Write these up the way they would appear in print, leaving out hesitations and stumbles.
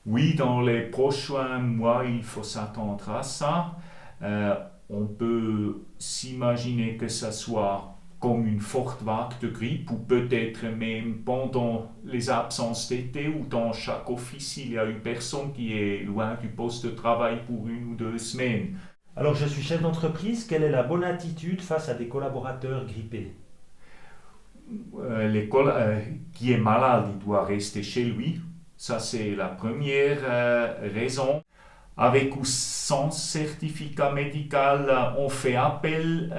Oui, dans les prochains mois, il faut s'attendre à ça. On peut s'imaginer que ça soit comme une forte vague de grippe ou peut-être même pendant les absences d'été où dans chaque office il y a une personne qui est loin du poste de travail pour 1 ou 2 semaines. Alors je suis chef d'entreprise, quelle est la bonne attitude face à des collaborateurs grippés? Qui est malade, il doit rester chez lui. Ça, c'est la première raison. Avec ou sans certificat médical, on fait appel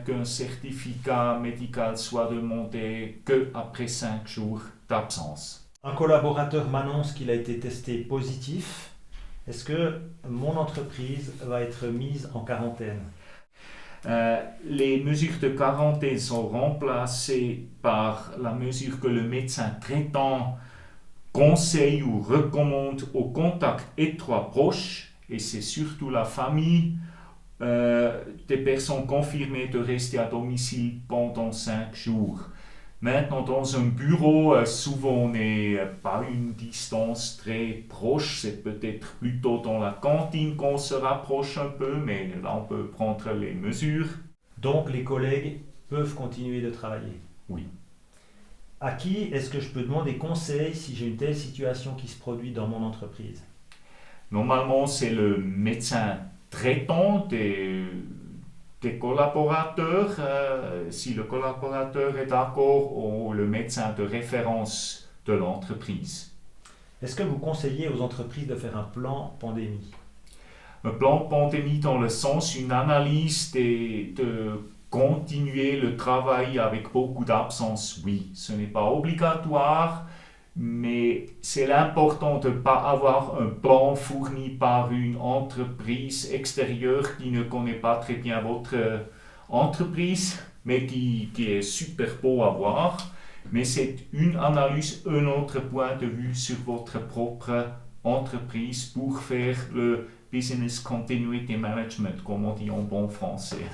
qu'un certificat médical soit demandé qu'après 5 jours d'absence. Un collaborateur m'annonce qu'il a été testé positif. Est-ce que mon entreprise va être mise en quarantaine? Les mesures de quarantaine sont remplacées par la mesure que le médecin traitant conseille ou recommande au contact étroit proche, et c'est surtout la famille des personnes confirmées de rester à domicile pendant 5 jours. Maintenant, dans un bureau, souvent on n'est pas une distance très proche, c'est peut-être plutôt dans la cantine qu'on se rapproche un peu, mais là on peut prendre les mesures. Donc les collègues peuvent continuer de travailler. Oui. À qui est-ce que je peux demander conseil si j'ai une telle situation qui se produit dans mon entreprise? Normalement, c'est le médecin traitant des collaborateurs, si le collaborateur est d'accord, ou le médecin de référence de l'entreprise. Est-ce que vous conseillez aux entreprises de faire un plan pandémie? Un plan pandémie dans le sens une analyse de continuer le travail avec beaucoup d'absence, oui. Ce n'est pas obligatoire, mais c'est important de ne pas avoir un plan fourni par une entreprise extérieure qui ne connaît pas très bien votre entreprise, mais qui est super beau à voir. Mais c'est une analyse, un autre point de vue sur votre propre entreprise pour faire le business continuity management, comme on dit en bon français.